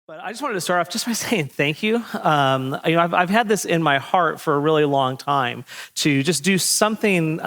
But I just wanted to start off just by saying thank you. I've had this in my heart for a really long time to just do something,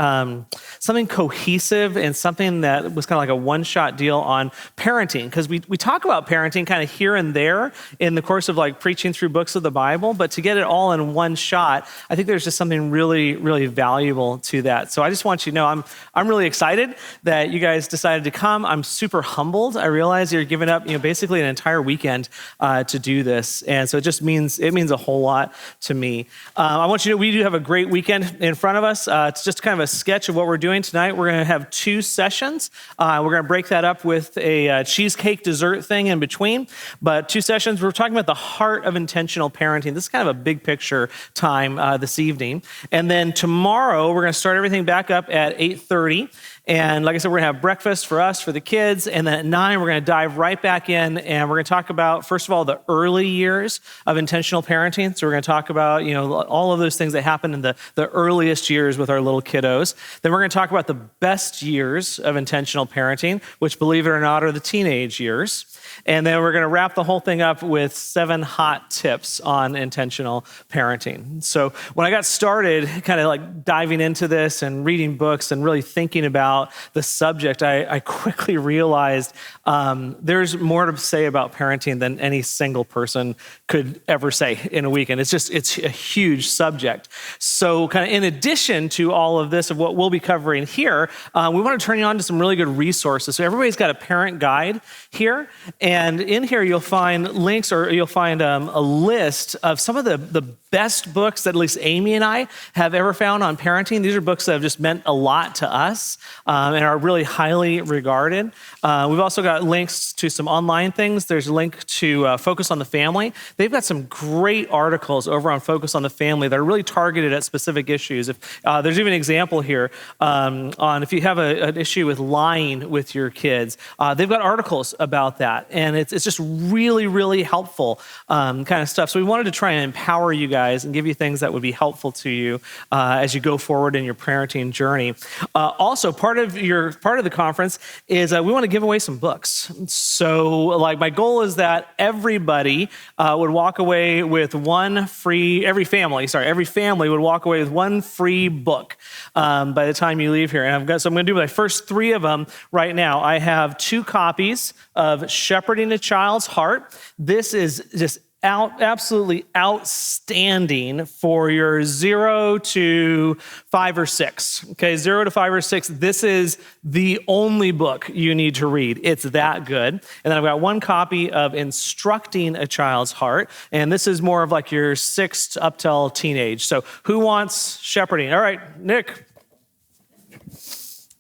something cohesive and something that was kind of like a one-shot deal on parenting. Because we talk about parenting kind of here and there in the course of like preaching through books of the Bible, but to get it all in one shot, I think there's just something really, really valuable to that. So I just want you to know I'm really excited that you guys decided to come. I'm super humbled. I realize you're giving up, basically an entire weekend to do this. And so it means a whole lot to me. I want you to know we do have a great weekend in front of us. It's just kind of a sketch of what we're doing tonight. We're going to have 2 sessions. We're going to break that up with a cheesecake dessert thing in between. But 2 sessions, we're talking about the heart of intentional parenting. This is kind of a big picture time this evening. And then tomorrow, we're going to start everything back up at 8:30. And like I said, we're going to have breakfast for us, for the kids. And then at 9, we're going to dive right back in. And we're going to talk about, first of all, the early years of intentional parenting. So we're going to talk about, all of those things that happen in the earliest years with our little kiddos. Then we're going to talk about the best years of intentional parenting, which, believe it or not, are the teenage years. And then we're going to wrap the whole thing up with 7 hot tips on intentional parenting. So when I got started kind of like diving into this and reading books and really thinking about the subject, I quickly realized there's more to say about parenting than any single person could ever say in a weekend. It's a huge subject. So kind of in addition to all of this of what we'll be covering here, we want to turn you on to some really good resources. So everybody's got a parent guide here. And in here, you'll find links or you'll find a list of some of the best books that at least Amy and I have ever found on parenting. These are books that have just meant a lot to us and are really highly regarded. We've also got links to some online things. There's a link to Focus on the Family. They've got some great articles over on Focus on the Family that are really targeted at specific issues. There's even an example here on if you have an issue with lying with your kids. They've got articles about that. And it's just really, really helpful kind of stuff. So we wanted to try and empower you guys and give you things that would be helpful to you as you go forward in your parenting journey. Also, part of the conference is we want to give away some books. So, like, my goal is that everybody would walk away with every family would walk away with one free book by the time you leave here. And I'm going to do my first 3 of them right now. I have 2 copies of Shepherding a Child's Heart. This is just absolutely outstanding for your 0 to 5 or 6. Okay, 0 to 5 or 6. This is the only book you need to read. It's that good. And then I've got 1 copy of Instructing a Child's Heart. And this is more of like your 6 up till teenage. So who wants shepherding? All right, Nick.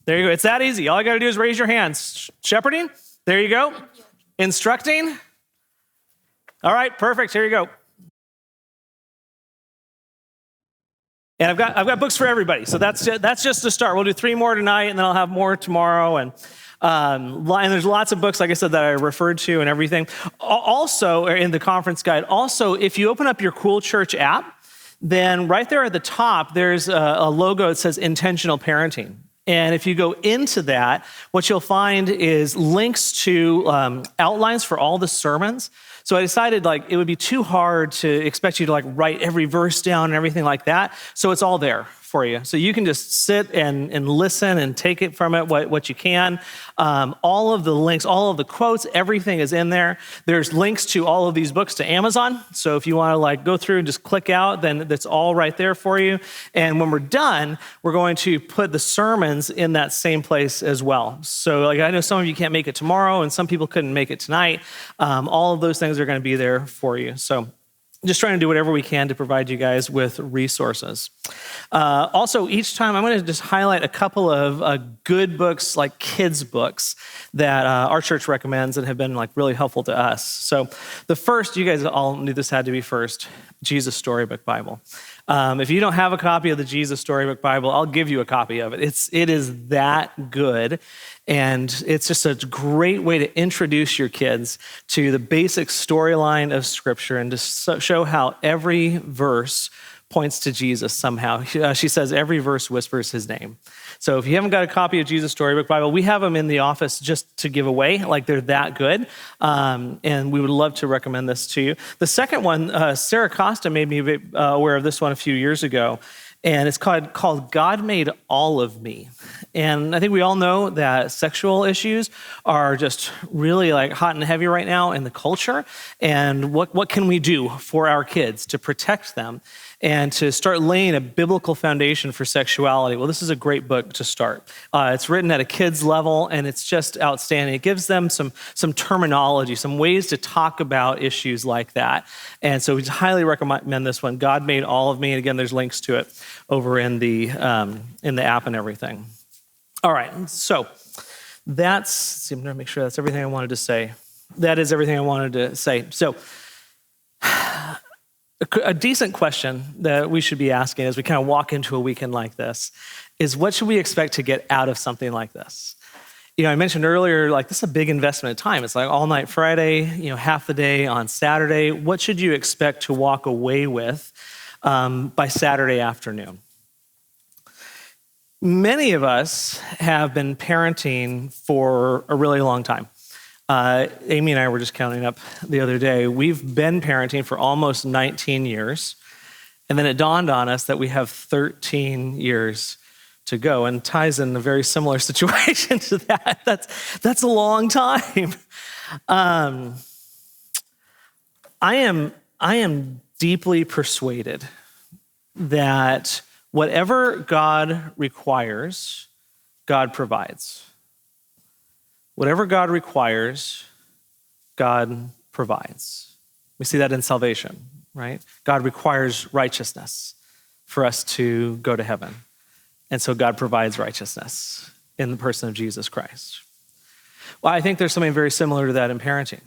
There you go. It's that easy. All I got to do is raise your hands. Shepherding? There you go. Instructing? All right, perfect. Here you go. And I've got books for everybody. So that's just the start. We'll do 3 more tonight, and then I'll have more tomorrow. And there's lots of books, like I said, that I referred to and everything. Also, in the conference guide, also, if you open up your Cool Church app, then right there at the top, there's a logo that says Intentional Parenting. And if you go into that, what you'll find is links to outlines for all the sermons. So I decided it would be too hard to expect you to write every verse down and everything like that. So it's all there for you. So you can just sit and listen and take it from it what you can. All of the links, all of the quotes, everything is in there. There's links to all of these books to Amazon. So if you want to go through and just click out, then that's all right there for you. And when we're done, we're going to put the sermons in that same place as well. So I know some of you can't make it tomorrow and some people couldn't make it tonight. All of those things are going to be there for you. So just trying to do whatever we can to provide you guys with resources. Also, each time I'm going to just highlight a couple of good books, like kids' books, that our church recommends and have been really helpful to us. So the first, you guys all knew this had to be first, Jesus Storybook Bible. If you don't have a copy of the Jesus Storybook Bible, I'll give you a copy of it. It is that good. And it's just a great way to introduce your kids to the basic storyline of Scripture and to show how every verse points to Jesus somehow. She says every verse whispers his name. So if you haven't got a copy of Jesus Storybook Bible, we have them in the office just to give away, like they're that good. And we would love to recommend this to you. The second one, Sarah Costa made me aware of this one a few years ago. And it's called God Made All of Me. And I think we all know that sexual issues are just really like hot and heavy right now in the culture. And what can we do for our kids to protect them and to start laying a biblical foundation for sexuality? Well, this is a great book to start. It's written at a kid's level, and it's just outstanding. It gives them some terminology, some ways to talk about issues like that. And so we highly recommend this one, God Made All of Me. And again, there's links to it over in the app and everything. All right, so I'm going to make sure that's everything I wanted to say. That is everything I wanted to say. So a decent question that we should be asking as we kind of walk into a weekend like this is, what should we expect to get out of something like this? I mentioned earlier, like, this is a big investment of time. It's like all night Friday, half the day on Saturday. What should you expect to walk away with by Saturday afternoon? Many of us have been parenting for a really long time. Amy and I were just counting up the other day. We've been parenting for almost 19 years. And then it dawned on us that we have 13 years to go, and Ty's in a very similar situation to that. That's a long time. I am deeply persuaded that whatever God requires, God provides. Whatever God requires, God provides. We see that in salvation, right? God requires righteousness for us to go to heaven. And so God provides righteousness in the person of Jesus Christ. Well, I think there's something very similar to that in parenting.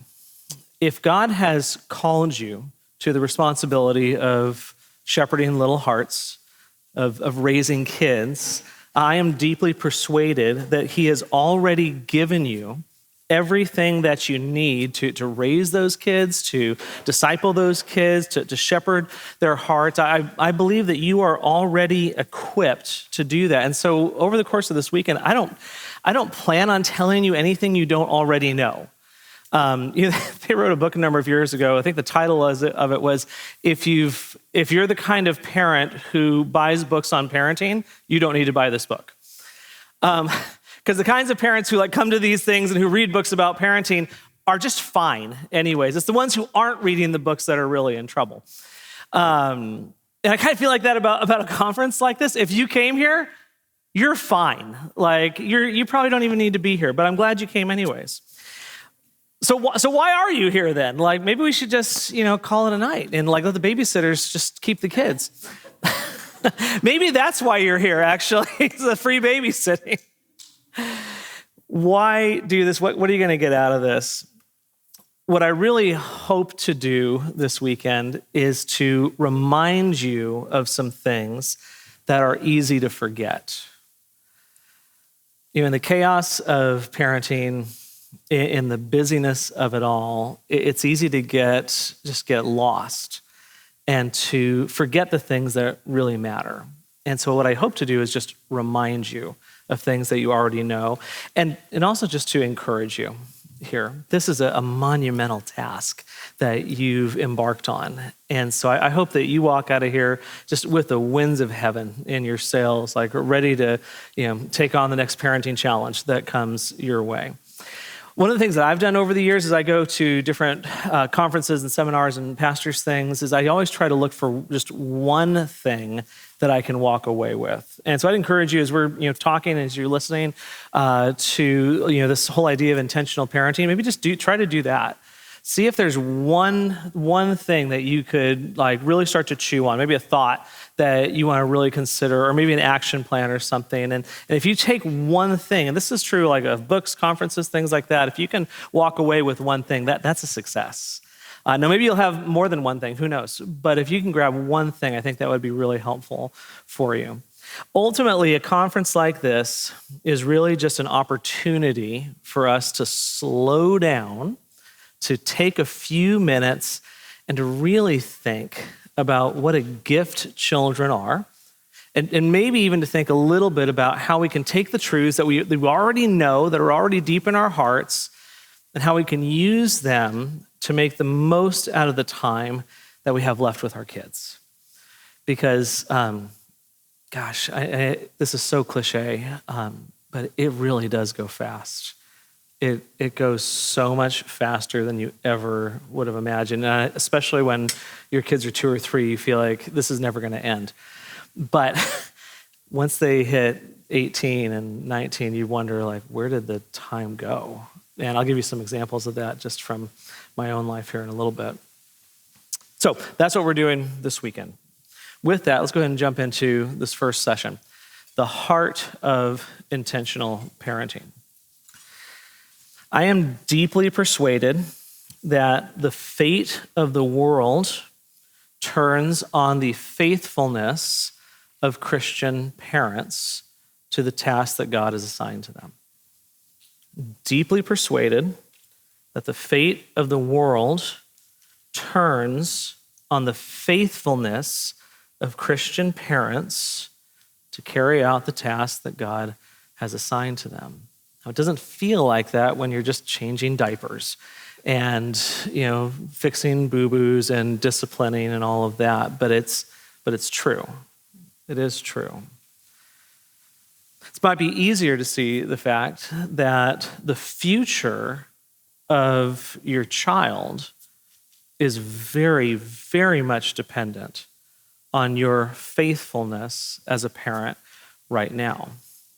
If God has called you to the responsibility of shepherding little hearts, of raising kids, I am deeply persuaded that he has already given you everything that you need to raise those kids, to disciple those kids, to shepherd their hearts. I believe that you are already equipped to do that. And so over the course of this weekend, I don't plan on telling you anything you don't already know. They wrote a book a number of years ago. I think the title of it was, if you're the kind of parent who buys books on parenting, you don't need to buy this book. Because the kinds of parents who come to these things and who read books about parenting are just fine anyways. It's the ones who aren't reading the books that are really in trouble. And I kind of feel like that about a conference like this. If you came here, you're fine. You probably don't even need to be here, but I'm glad you came anyways. So why are you here then? Maybe we should just, call it a night and let the babysitters just keep the kids. Maybe that's why you're here, actually. It's a free babysitting. Why do this? What are you going to get out of this? What I really hope to do this weekend is to remind you of some things that are easy to forget. In the chaos of parenting, in the busyness of it all, it's easy to get lost and to forget the things that really matter. And so what I hope to do is just remind you of things that you already know, and also just to encourage you here. This is a monumental task that you've embarked on. And so I hope that you walk out of here just with the winds of heaven in your sails, ready to take on the next parenting challenge that comes your way. One of the things that I've done over the years as I go to different conferences and seminars and pastors' things is I always try to look for just one thing that I can walk away with. And so I'd encourage you, as we're talking, as you're listening to this whole idea of intentional parenting, maybe just try to do that. See if there's one thing that you could really start to chew on, maybe a thought that you want to really consider, or maybe an action plan or something. And if you take one thing, and this is true of books, conferences, things like that, if you can walk away with one thing, that's a success. Now, maybe you'll have more than one thing, who knows? But if you can grab one thing, I think that would be really helpful for you. Ultimately, a conference like this is really just an opportunity for us to slow down, to take a few minutes and to really think about what a gift children are, and maybe even to think a little bit about how we can take the truths that we already know, that are already deep in our hearts, and how we can use them to make the most out of the time that we have left with our kids. Because, this is so cliche, but it really does go fast. It goes so much faster than you ever would have imagined, especially when your kids are 2 or 3, you feel like this is never going to end. But once they hit 18 and 19, you wonder, like, where did the time go? And I'll give you some examples of that just from my own life here in a little bit. So that's what we're doing this weekend. With that, let's go ahead and jump into this first session, the heart of intentional parenting. I am deeply persuaded that the fate of the world turns on the faithfulness of Christian parents to the task that God has assigned to them. Deeply persuaded that the fate of the world turns on the faithfulness of Christian parents to carry out the task that God has assigned to them. Now, it doesn't feel like that when you're just changing diapers and, fixing boo-boos and disciplining and all of that, but it's true. It is true. It might be easier to see the fact that the future of your child is very, very much dependent on your faithfulness as a parent right now.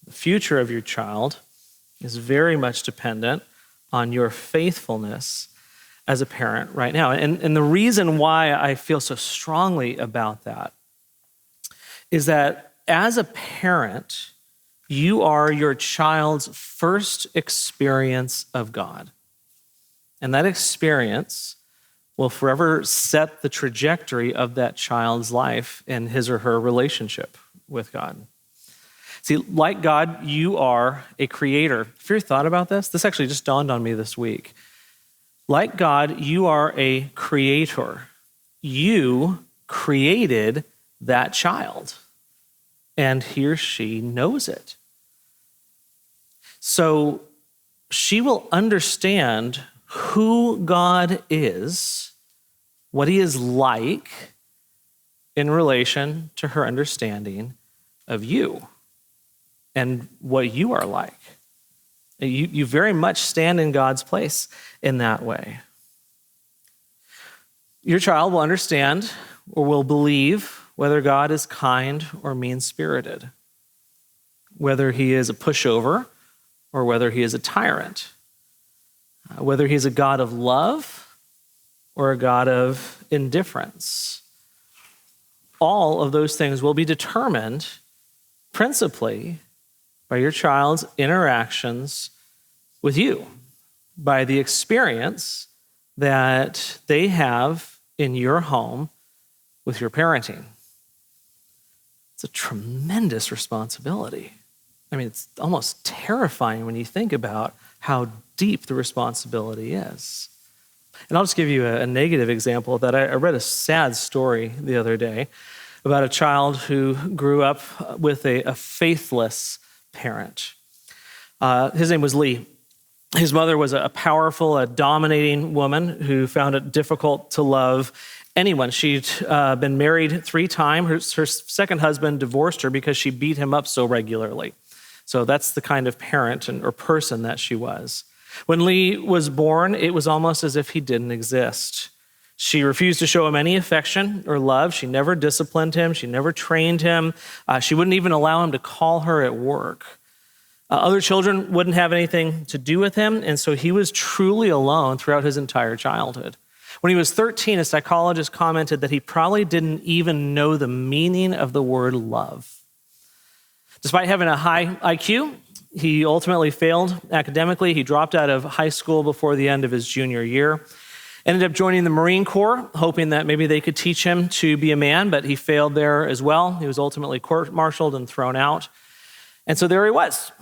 The future of your child is very much dependent on your faithfulness as a parent right now. And the reason why I feel so strongly about that is that as a parent, you are your child's first experience of God. And that experience will forever set the trajectory of that child's life and his or her relationship with God. See, like God, you are a creator. Have you ever thought about this? This actually just dawned on me this week. Like God, you are a creator. You created that child, and he or she knows it. So she will understand who God is, what he is like in relation to her understanding of you and what you are like. You very much stand in God's place in that way. Your child will understand or will believe whether God is kind or mean-spirited, whether he is a pushover or whether he is a tyrant, whether he's a God of love or a God of indifference. All of those things will be determined principally by your child's interactions with you, by the experience that they have in your home with your parenting. It's a tremendous responsibility. I mean, it's almost terrifying when you think about how deep the responsibility is. And I'll just give you a negative example of that. I read a sad story the other day about a child who grew up with a faithless parent. His name was Lee. His mother was a powerful, a dominating woman who found it difficult to love anyone. She'd been married 3 times. Her second husband divorced her because she beat him up so regularly. So that's the kind of parent or person that she was. When Lee was born, it was almost as if he didn't exist. She refused to show him any affection or love. She never disciplined him. She never trained him. She wouldn't even allow him to call her at work. Other children wouldn't have anything to do with him, and so he was truly alone throughout his entire childhood. When he was 13, a psychologist commented that he probably didn't even know the meaning of the word love. Despite having a high IQ, he ultimately failed academically. He dropped out of high school before the end of his junior year. Ended up joining the Marine Corps, hoping that maybe they could teach him to be a man, but he failed there as well. He was ultimately court-martialed and thrown out. And so there he was.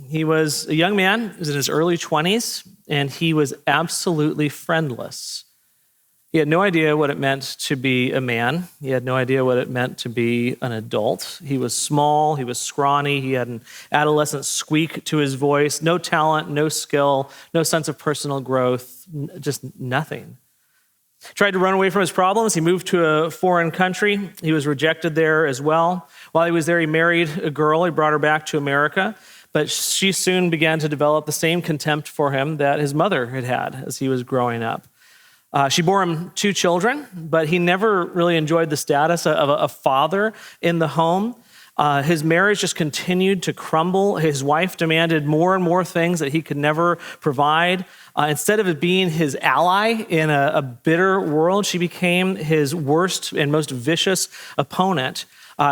He was a young man, he was in his early 20s, and he was absolutely friendless. He had no idea what it meant to be a man. He had no idea what it meant to be an adult. He was small, he was scrawny, he had an adolescent squeak to his voice, no talent, no skill, no sense of personal growth, just nothing. Tried to run away from his problems. He moved to a foreign country. He was rejected there as well. While he was there, he married a girl. He brought her back to America, but she soon began to develop the same contempt for him that his mother had had as he was growing up. She bore him 2 children, but he never really enjoyed the status of a father in the home. His marriage just continued to crumble. His wife demanded more and more things that he could never provide. Instead of it being his ally in a bitter world, she became his worst and most vicious opponent.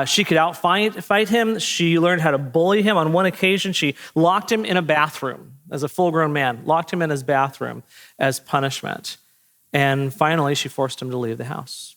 She could fight him. She learned how to bully him. On one occasion, she locked him in a bathroom as a full-grown man, locked him in his bathroom as punishment. And finally, she forced him to leave the house.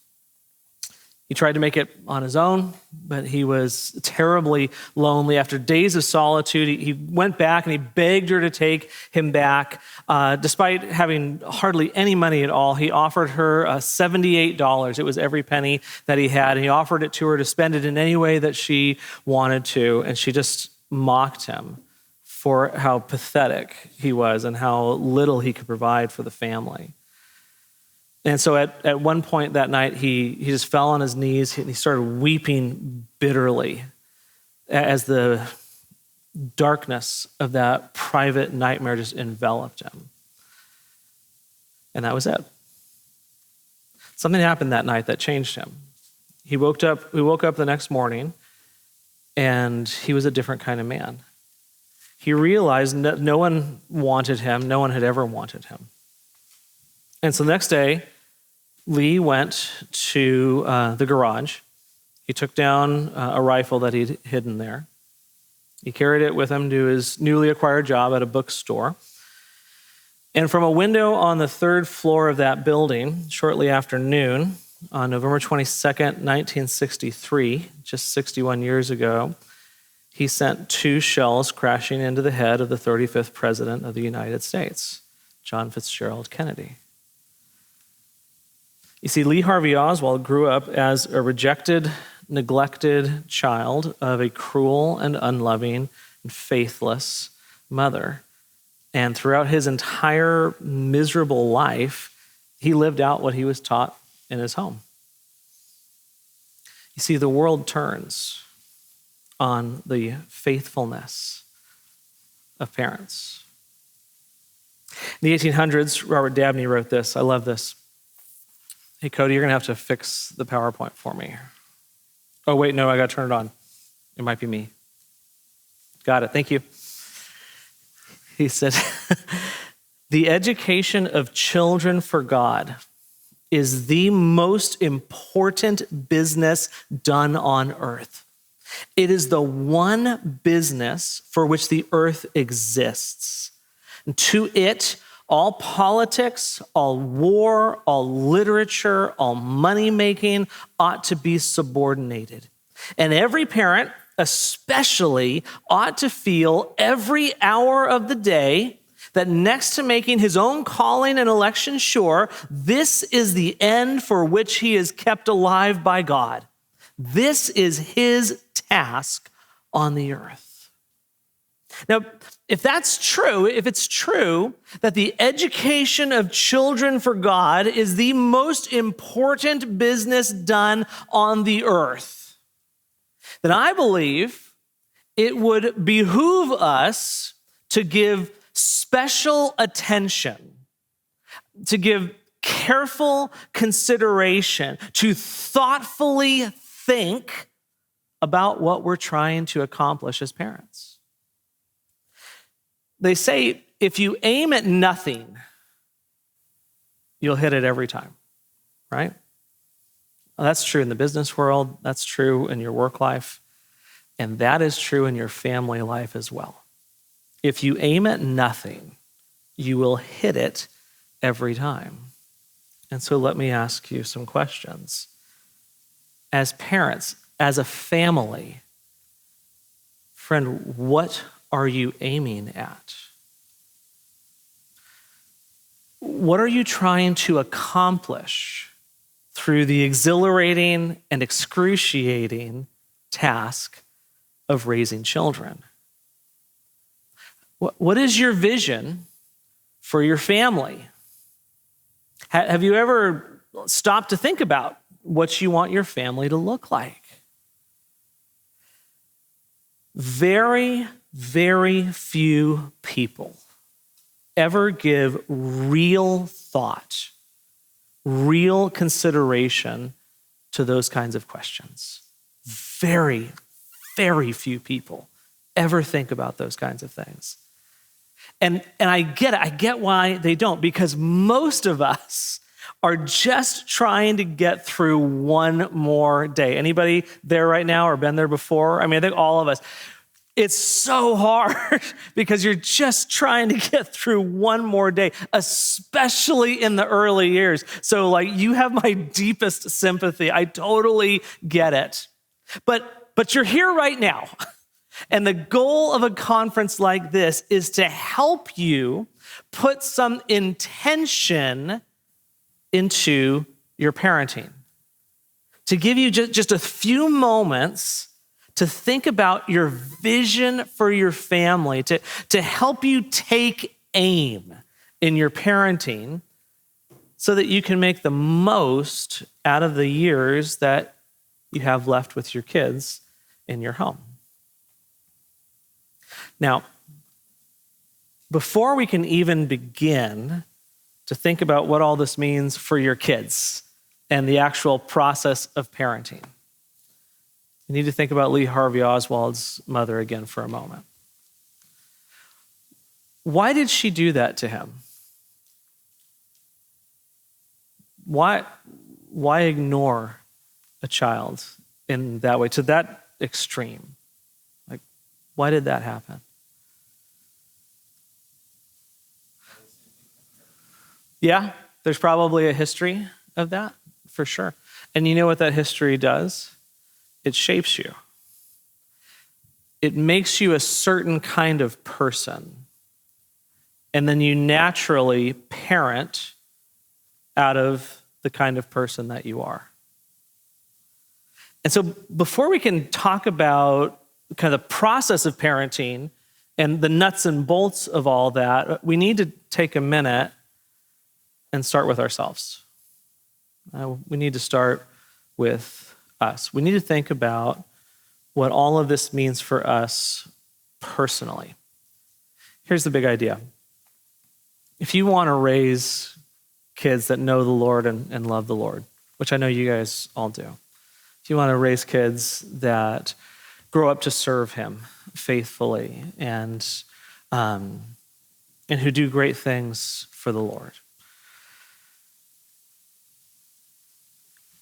He tried to make it on his own, but he was terribly lonely. After days of solitude, he went back and he begged her to take him back. Despite having hardly any money at all, he offered her $78. It was every penny that he had. And he offered it to her to spend it in any way that she wanted to. And she just mocked him for how pathetic he was and how little he could provide for the family. And so at one point that night, he just fell on his knees and he started weeping bitterly as the darkness of that private nightmare just enveloped him. And that was it. Something happened that night that changed him. We woke up the next morning and he was a different kind of man. He realized that no one wanted him. No one had ever wanted him. And so the next day, Lee went to the garage. He took down a rifle that he'd hidden there. He carried it with him to his newly acquired job at a bookstore. And from a window on the 3rd floor of that building, shortly after noon, on November 22nd, 1963, just 61 years ago, he sent 2 shells crashing into the head of the 35th President of the United States, John Fitzgerald Kennedy. You see, Lee Harvey Oswald grew up as a rejected, neglected child of a cruel and unloving and faithless mother. And throughout his entire miserable life, he lived out what he was taught in his home. You see, the world turns on the faithfulness of parents. In the 1800s, Robert Dabney wrote this. I love this. Hey, Cody, you're going to have to fix the PowerPoint for me. Oh, wait, no, I got to turn it on. It might be me. Got it. Thank you. He said, the education of children for God is the most important business done on earth. It is the one business for which the earth exists. And to it, all politics, all war, all literature, all money-making ought to be subordinated. And every parent, especially, ought to feel every hour of the day that next to making his own calling and election sure, this is the end for which he is kept alive by God. This is his task on the earth. Now, if that's true, if it's true that the education of children for God is the most important business done on the earth, then I believe it would behoove us to give special attention, to give careful consideration, to thoughtfully think about what we're trying to accomplish as parents. They say if you aim at nothing, you'll hit it every time, right? Well, that's true in the business world. That's true in your work life. And that is true in your family life as well. If you aim at nothing, you will hit it every time. And so let me ask you some questions. As parents, as a family, friend, what are you aiming at? What are you trying to accomplish through the exhilarating and excruciating task of raising children? What is your vision for your family? Have you ever stopped to think about what you want your family to look like? Very, very few people ever give real thought, real consideration to those kinds of questions. Very, very few people ever think about those kinds of things. And I get it. I get why they don't, because most of us are just trying to get through one more day. Anybody there right now or been there before? I mean, I think all of us. It's so hard because you're just trying to get through one more day, especially in the early years. So like, you have my deepest sympathy. I totally get it. But you're here right now. And the goal of a conference like this is to help you put some intention into your parenting, to give you just a few moments to think about your vision for your family, to help you take aim in your parenting so that you can make the most out of the years that you have left with your kids in your home. Now, before we can even begin to think about what all this means for your kids and the actual process of parenting, you need to think about Lee Harvey Oswald's mother again for a moment. Why did she do that to him? Why ignore a child in that way, to that extreme? Like, why did that happen? Yeah, there's probably a history of that, for sure. And you know what that history does? It shapes you. It makes you a certain kind of person. And then you naturally parent out of the kind of person that you are. And so before we can talk about kind of the process of parenting and the nuts and bolts of all that, we need to take a minute and start with ourselves. We need to start with us. We need to think about what all of this means for us personally. Here's the big idea. If you want to raise kids that know the Lord and love the Lord, which I know you guys all do, if you want to raise kids that grow up to serve him faithfully and who do great things for the Lord,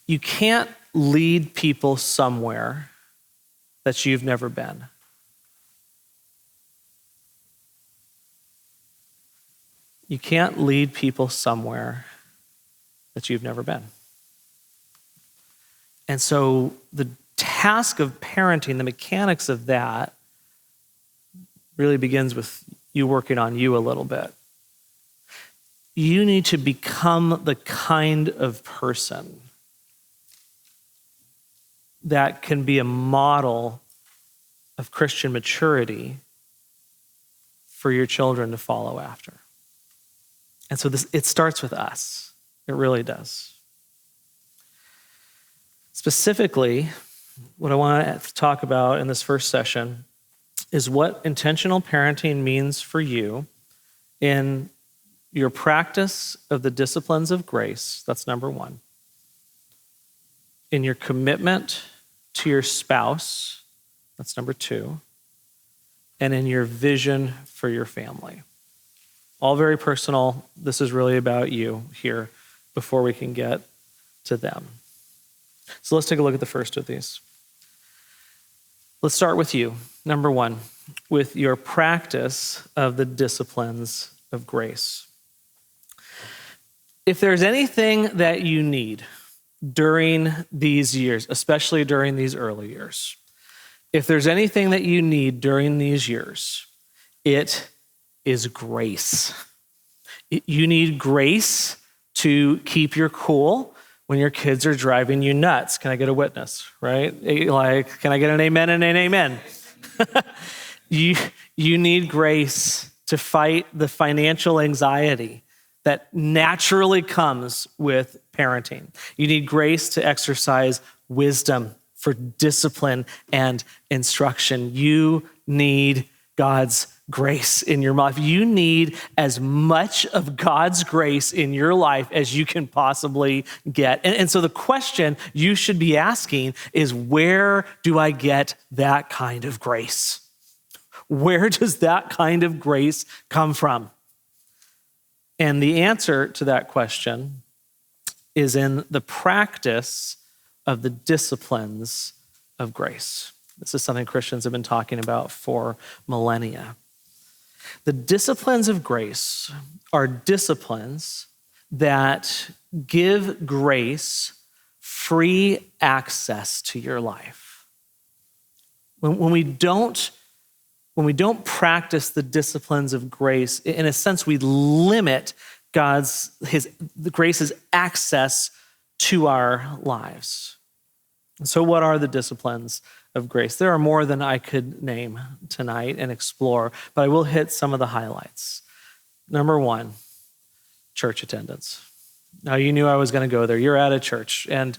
you can't lead people somewhere that you've never been. You can't lead people somewhere that you've never been. And so the task of parenting, the mechanics of that, really begins with you working on you a little bit. You need to become the kind of person that can be a model of Christian maturity for your children to follow after. And so it starts with us. It really does. Specifically, what I want to talk about in this first session is what intentional parenting means for you in your practice of the disciplines of grace. That's number one. In your commitment to your spouse, that's number two, and in your vision for your family. All very personal. This is really about you here before we can get to them. So let's take a look at the first of these. Let's start with you. Number one, with your practice of the disciplines of grace. If there's anything that you need during these years, especially during these early years, if there's anything that you need during these years, it is grace. You need grace to keep your cool when your kids are driving you nuts. Can I get a witness, right? Like, can I get an amen and an amen? You need grace to fight the financial anxiety that naturally comes with parenting. You need grace to exercise wisdom for discipline and instruction. You need God's grace in your life. You need as much of God's grace in your life as you can possibly get. And so the question you should be asking is, where do I get that kind of grace? Where does that kind of grace come from? And the answer to that question is in the practice of the disciplines of grace. This is something Christians have been talking about for millennia. The disciplines of grace are disciplines that give grace free access to your life. When we don't practice the disciplines of grace, in a sense, we limit the grace's access to our lives. So what are the disciplines of grace? There are more than I could name tonight and explore, but I will hit some of the highlights. Number one, church attendance. Now, you knew I was going to go there. You're at a church, and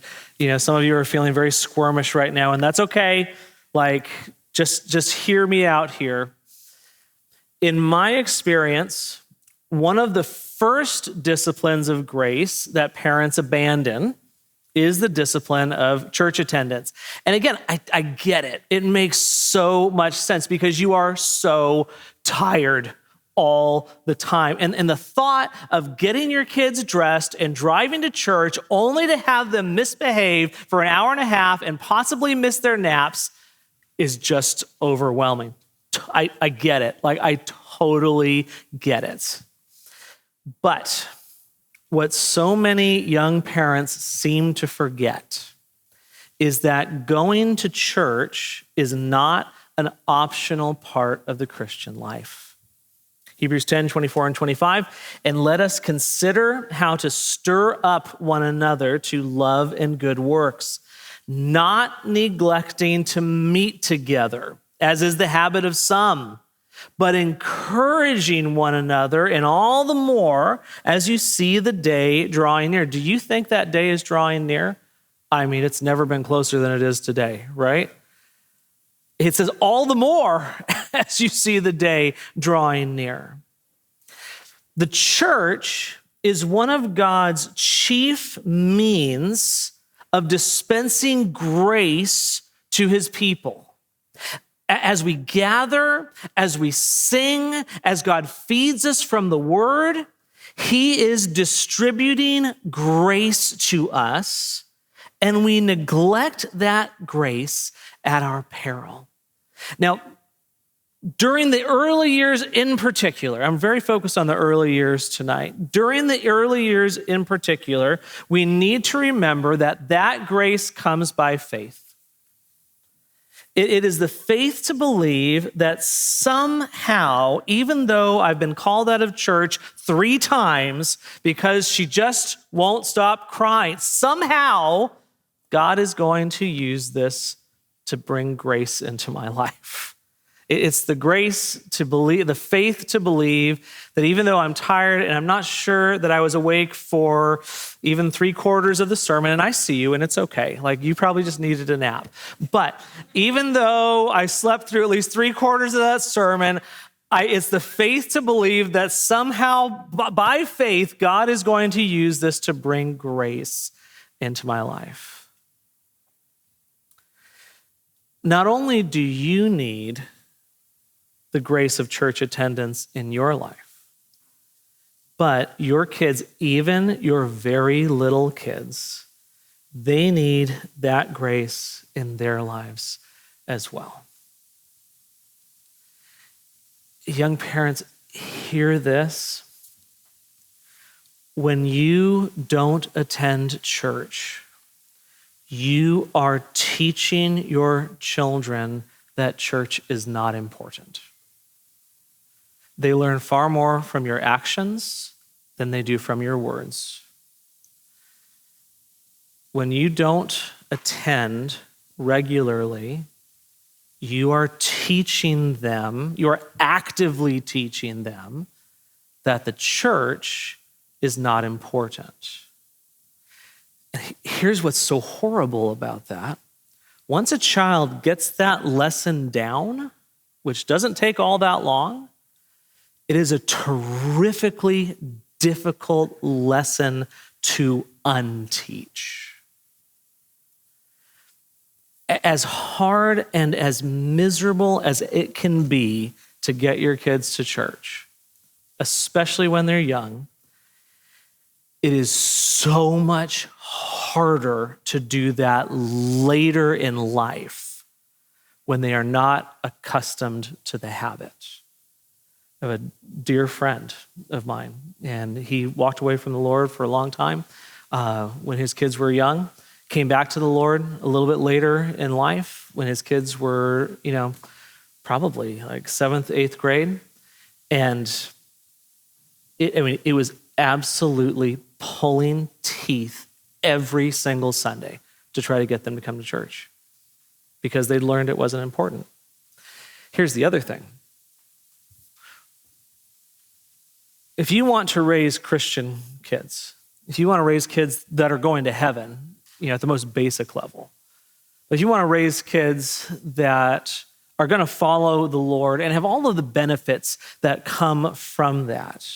some of you are feeling very squirmish right now, and that's okay. Like, just hear me out here. In my experience, one of the first disciplines of grace that parents abandon is the discipline of church attendance. And again, I get it. It makes so much sense because you are so tired all the time. And the thought of getting your kids dressed and driving to church only to have them misbehave for an hour and a half and possibly miss their naps is just overwhelming. I get it. Like, I totally get it. But what so many young parents seem to forget is that going to church is not an optional part of the Christian life. Hebrews 10, 24 and 25, and let us consider how to stir up one another to love and good works, not neglecting to meet together, as is the habit of some, but encouraging one another, and all the more as you see the day drawing near. Do you think that day is drawing near? I mean, it's never been closer than it is today, right? It says all the more as you see the day drawing near. The church is one of God's chief means of dispensing grace to his people. As we gather, as we sing, as God feeds us from the word, he is distributing grace to us, and we neglect that grace at our peril. Now, during the early years in particular, I'm very focused on the early years tonight. During the early years in particular, we need to remember that grace comes by faith. It is the faith to believe that somehow, even though I've been called out of church 3 times because she just won't stop crying, somehow God is going to use this to bring grace into my life. It's the grace to believe, the faith to believe that even though I'm tired and I'm not sure that I was awake for even 3/4 of the sermon, and I see you and it's okay. Like, you probably just needed a nap. But even though I slept through at least 3/4 of that sermon, it's the faith to believe that somehow by faith, God is going to use this to bring grace into my life. Not only do you need the grace of church attendance in your life, but your kids, even your very little kids, they need that grace in their lives as well. Young parents, hear this. When you don't attend church, you are teaching your children that church is not important. They learn far more from your actions than they do from your words. When you don't attend regularly, you are teaching them, you are actively teaching them that the church is not important. Here's what's so horrible about that. Once a child gets that lesson down, which doesn't take all that long, it is a terrifically difficult lesson to unteach. As hard and as miserable as it can be to get your kids to church, especially when they're young, it is so much harder to do that later in life when they are not accustomed to the habit. I have a dear friend of mine, and he walked away from the Lord for a long time when his kids were young, came back to the Lord a little bit later in life when his kids were, probably like 7th, 8th grade. And it was absolutely pulling teeth every single Sunday to try to get them to come to church because they'd learned it wasn't important. Here's the other thing. If you want to raise Christian kids, if you want to raise kids that are going to heaven, at the most basic level, if you want to raise kids that are going to follow the Lord and have all of the benefits that come from that,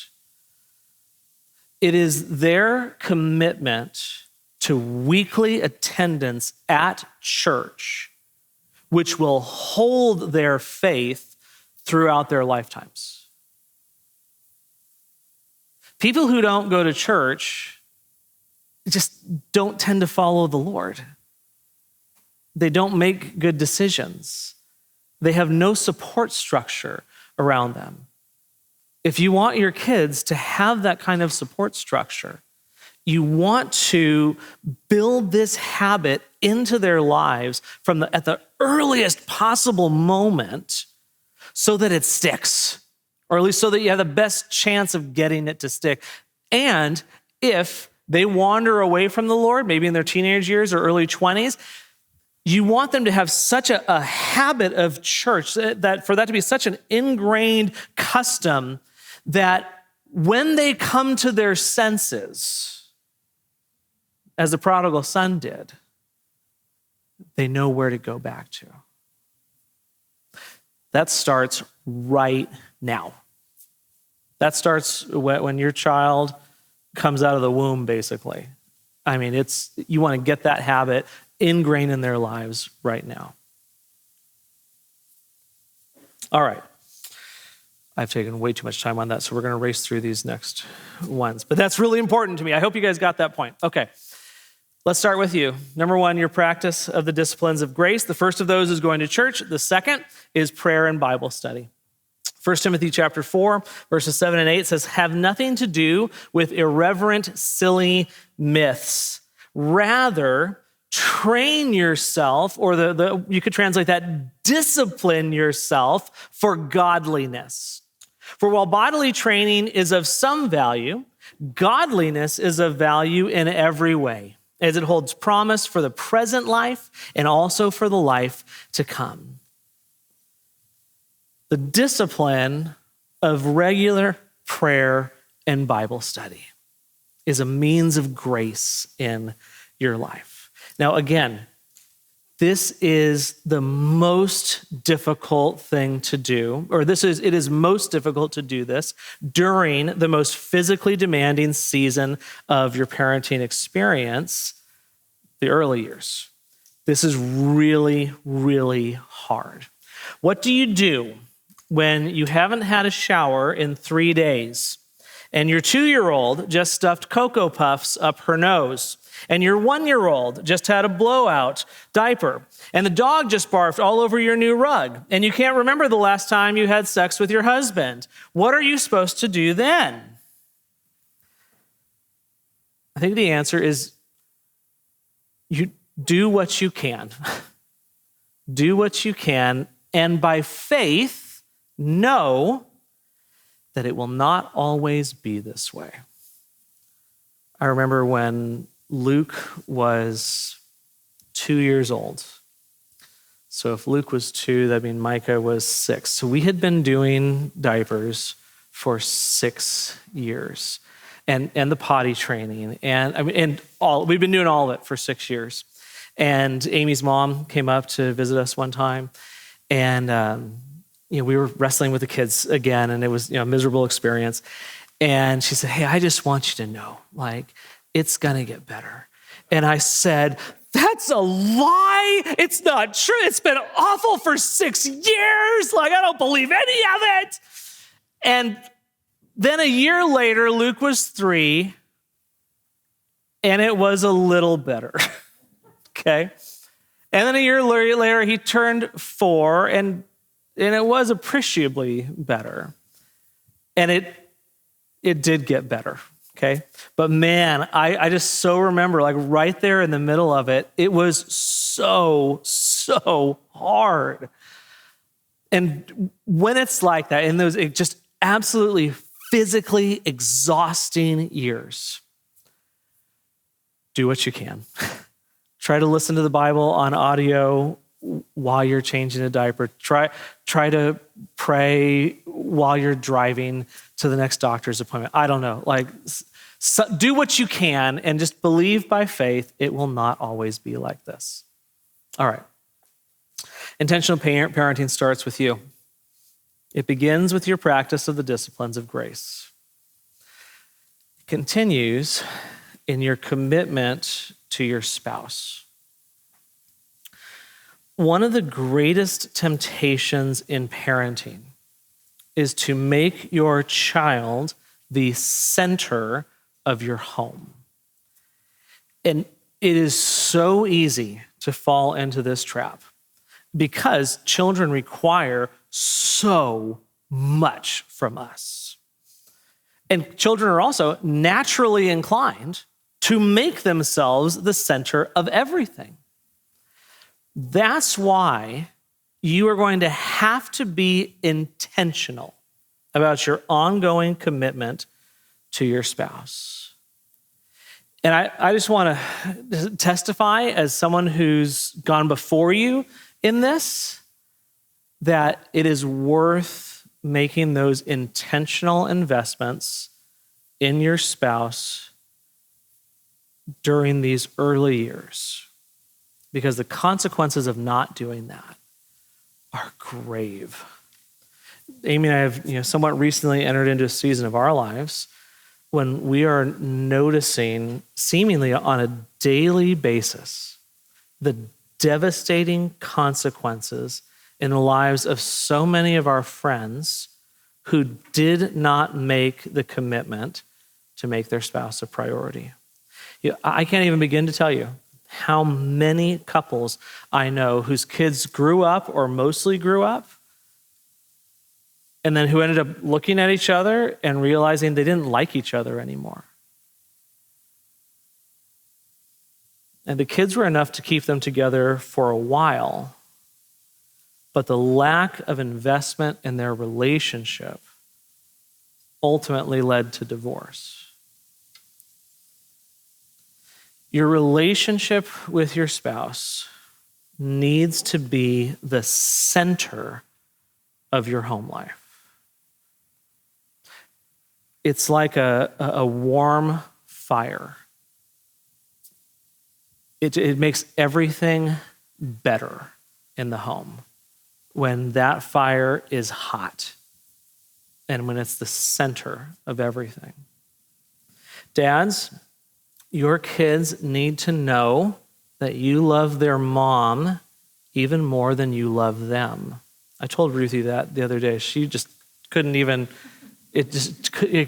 it is their commitment to weekly attendance at church which will hold their faith throughout their lifetimes. People who don't go to church just don't tend to follow the Lord. They don't make good decisions. They have no support structure around them. If you want your kids to have that kind of support structure, you want to build this habit into their lives at the earliest possible moment so that it sticks, or at least so that you have the best chance of getting it to stick. And if they wander away from the Lord, maybe in their teenage years or early 20s, you want them to have such a habit of church, that for that to be such an ingrained custom that when they come to their senses, as the prodigal son did, they know where to go back to. That starts right now. That starts when your child comes out of the womb, basically. I mean, you want to get that habit ingrained in their lives right now. All right. I've taken way too much time on that, so we're going to race through these next ones. But that's really important to me. I hope you guys got that point. Okay. Let's start with you. Number one, your practice of the disciplines of grace. The first of those is going to church. The second is prayer and Bible study. 1 Timothy chapter 4, verses 7 and 8 says, have nothing to do with irreverent, silly myths. Rather, train yourself, or you could translate that, discipline yourself for godliness. For while bodily training is of some value, godliness is of value in every way, as it holds promise for the present life and also for the life to come. The discipline of regular prayer and Bible study is a means of grace in your life. Now, again, this is the most difficult thing to do, or it is most difficult to do this during the most physically demanding season of your parenting experience, the early years. This is really, really hard. What do you do when you haven't had a shower in 3 days and your 2-year-old just stuffed Cocoa Puffs up her nose, and your 1-year-old just had a blowout diaper, and the dog just barfed all over your new rug, and you can't remember the last time you had sex with your husband? What are you supposed to do then? I think the answer is you do what you can. Do what you can, and by faith, know that it will not always be this way. I remember when Luke was 2 years old. So if Luke was 2, that'd mean Micah was 6. So we had been doing diapers for 6 years, and the potty training, we've been doing all of it for 6 years. And Amy's mom came up to visit us one time, and we were wrestling with the kids again, and it was a miserable experience. And she said, "Hey, I just want you to know, it's gonna get better." And I said, "That's a lie. It's not true. It's been awful for 6 years. I don't believe any of it." And then a year later, Luke was 3, and it was a little better. Okay? And then a year later, he turned 4, and it was appreciably better. And it did get better. Okay. But man, I just so remember, right there in the middle of it, it was so hard. And when it's like that, in those just absolutely physically exhausting years, do what you can. Try to listen to the Bible on audio while you're changing a diaper. Try to pray while you're driving to the next doctor's appointment. I don't know. Do what you can and just believe by faith it will not always be like this. All right. Intentional parenting starts with you. It begins with your practice of the disciplines of grace. It continues in your commitment to your spouse. One of the greatest temptations in parenting is to make your child the center of your home. And it is so easy to fall into this trap because children require so much from us. And children are also naturally inclined to make themselves the center of everything. That's why you are going to have to be intentional about your ongoing commitment to your spouse. And I just want to testify as someone who's gone before you in this, that it is worth making those intentional investments in your spouse during these early years, because the consequences of not doing that are grave. Amy and I have, somewhat recently entered into a season of our lives when we are noticing, seemingly on a daily basis, the devastating consequences in the lives of so many of our friends who did not make the commitment to make their spouse a priority. I can't even begin to tell you how many couples I know whose kids grew up or mostly grew up, and then who ended up looking at each other and realizing they didn't like each other anymore. And the kids were enough to keep them together for a while, but the lack of investment in their relationship ultimately led to divorce. Your relationship with your spouse needs to be the center of your home life. It's like a warm fire. It makes everything better in the home when that fire is hot and when it's the center of everything. Dads, your kids need to know that you love their mom even more than you love them. I told Ruthie that the other day. She just couldn't even, it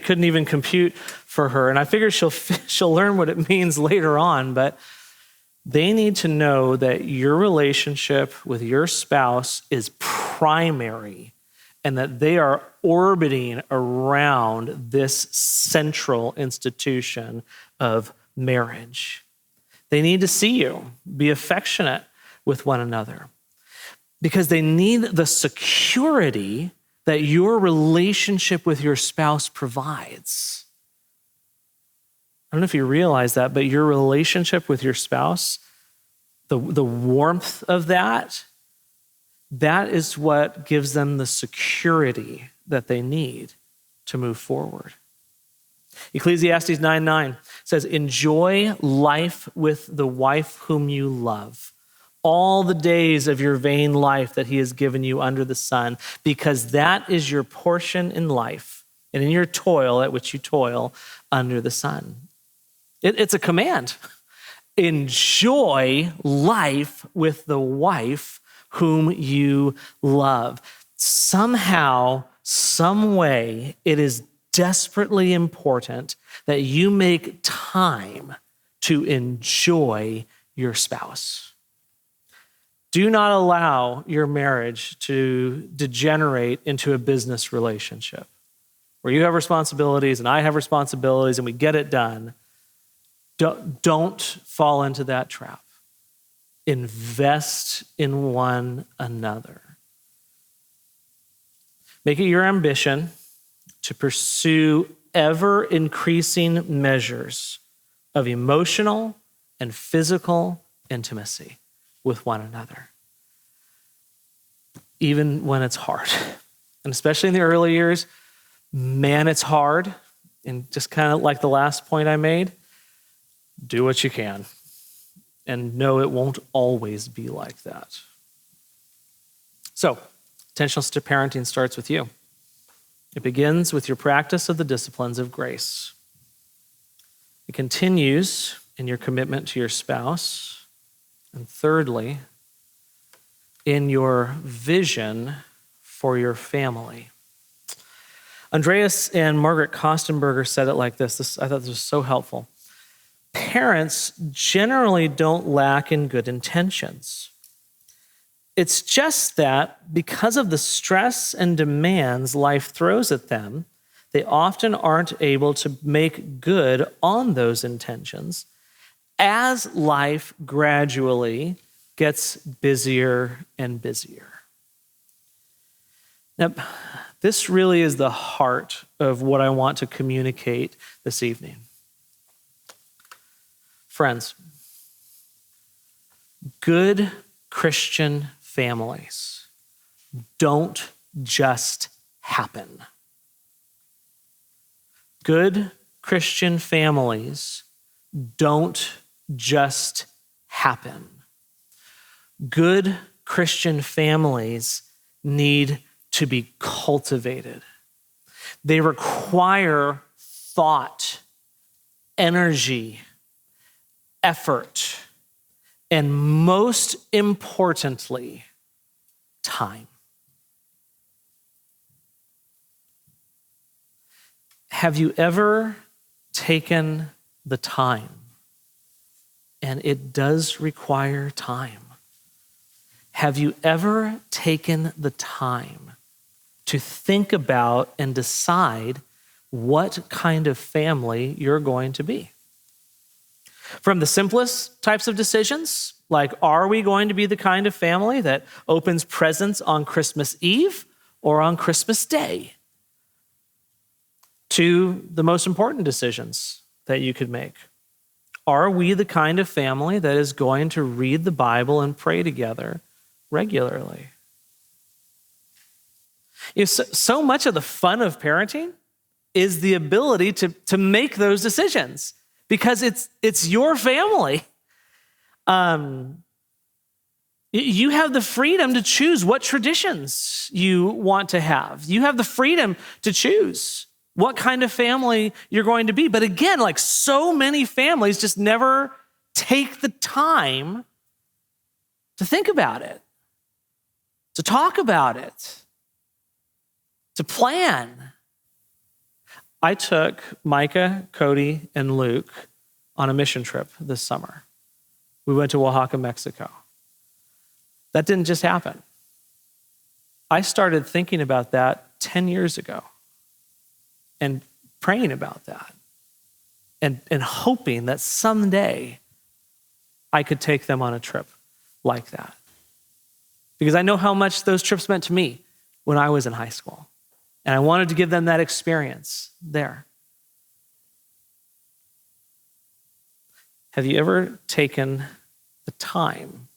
couldn't even compute for her. And I figure she'll learn what it means later on, but they need to know that your relationship with your spouse is primary and that they are orbiting around this central institution of marriage. They need to see you be affectionate with one another because they need the security that your relationship with your spouse provides. I don't know if you realize that, but your relationship with your spouse, the warmth of that is what gives them the security that they need to move forward. Ecclesiastes 9:9 says, enjoy life with the wife whom you love, all the days of your vain life that he has given you under the sun, because that is your portion in life and in your toil at which you toil under the sun. It's a command. Enjoy life with the wife whom you love. Somehow, some way, it is desperately important that you make time to enjoy your spouse. Do not allow your marriage to degenerate into a business relationship where you have responsibilities and I have responsibilities and we get it done. Don't fall into that trap. Invest in one another. Make it your ambition to pursue ever-increasing measures of emotional and physical intimacy with one another, even when it's hard. And especially in the early years, man, it's hard. And just kind of like the last point I made, do what you can. And know it won't always be like that. So, intentional parenting starts with you. It begins with your practice of the disciplines of grace. It continues in your commitment to your spouse. And thirdly, in your vision for your family. Andreas and Margaret Kostenberger said it like this. I thought this was so helpful. Parents generally don't lack in good intentions. It's just that because of the stress and demands life throws at them, they often aren't able to make good on those intentions as life gradually gets busier and busier. Now, this really is the heart of what I want to communicate this evening. Friends, good Christian families don't just happen. Good Christian families don't just happen. Good Christian families need to be cultivated. They require thought, energy, effort, and most importantly, time. Have you ever taken the time? And it does require time. Have you ever taken the time to think about and decide what kind of family you're going to be? From the simplest types of decisions, like are we going to be the kind of family that opens presents on Christmas Eve or on Christmas Day, to the most important decisions that you could make. Are we the kind of family that is going to read the Bible and pray together regularly? So much of the fun of parenting is the ability to make those decisions because it's your family. You have the freedom to choose what traditions you want to have. You have the freedom to choose what kind of family you're going to be. But again, like so many families just never take the time to think about it, to talk about it, to plan. I took Micah, Cody, and Luke on a mission trip this summer. We went to Oaxaca, Mexico. That didn't just happen. I started thinking about that 10 years ago and praying about that and hoping that someday I could take them on a trip like that. Because I know how much those trips meant to me when I was in high school. And I wanted to give them that experience there. Have you ever taken the time?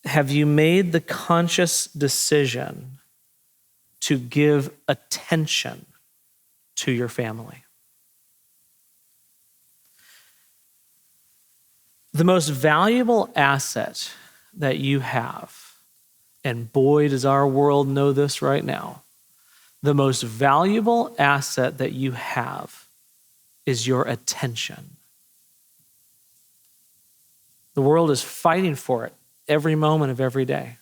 Have you made the conscious decision to give attention to your family? The most valuable asset that you have, and boy, does our world know this right now, the most valuable asset that you have is your attention. The world is fighting for it every moment of every day.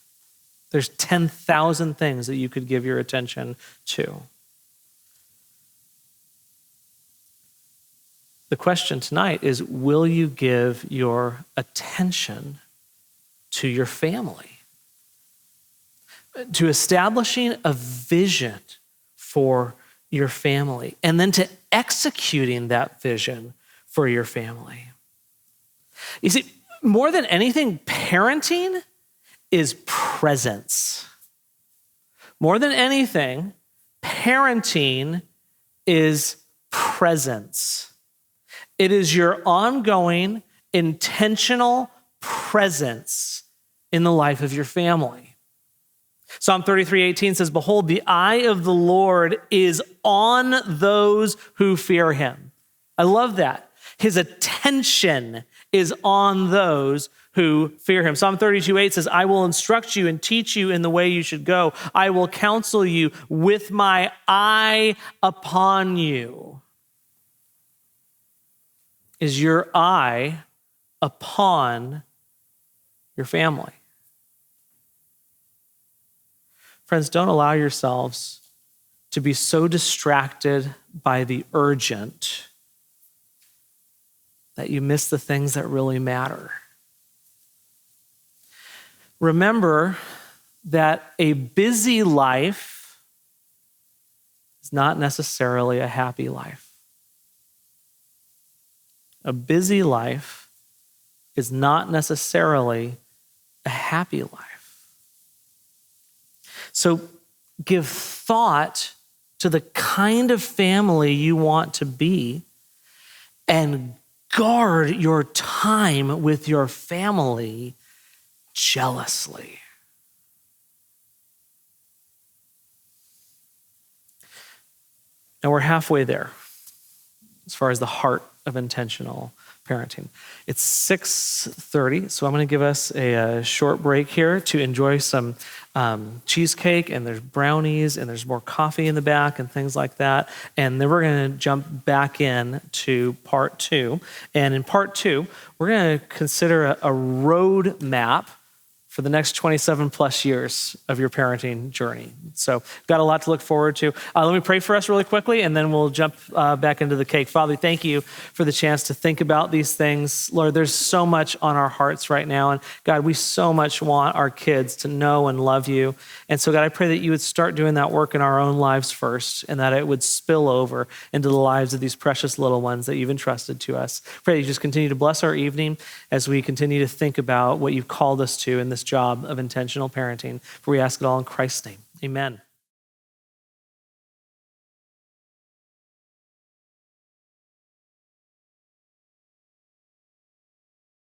There's 10,000 things that you could give your attention to. The question tonight is, will you give your attention to your family? To establishing a vision for your family, and then to executing that vision for your family. You see, more than anything, parenting is presence. More than anything, parenting is presence. It is your ongoing, intentional presence in the life of your family. Psalm 33:18 says, "Behold, the eye of the Lord is on those who fear him." I love that. His attention is on those who fear him. Psalm 32:8 says, "I will instruct you and teach you in the way you should go. I will counsel you with my eye upon you." Is your eye upon your family? Friends, don't allow yourselves to be so distracted by the urgent that you miss the things that really matter. Remember that a busy life is not necessarily a happy life. A busy life is not necessarily a happy life. So give thought to the kind of family you want to be and guard your time with your family jealously. Now we're halfway there as far as the heart of intentional parenting. It's 6:30, so I'm going to give us a short break here to enjoy some cheesecake, and there's brownies, and there's more coffee in the back and things like that. And then we're going to jump back in to part 2. And in part 2, we're going to consider a road map for the next 27 plus years of your parenting journey. So got a lot to look forward to. Let me pray for us really quickly, and then we'll jump back into the cake. Father, thank you for the chance to think about these things. Lord, there's so much on our hearts right now. And God, we so much want our kids to know and love you. And so God, I pray that you would start doing that work in our own lives first, and that it would spill over into the lives of these precious little ones that you've entrusted to us. Pray that you just continue to bless our evening as we continue to think about what you've called us to in this job of intentional parenting. For we ask it all in Christ's name. Amen.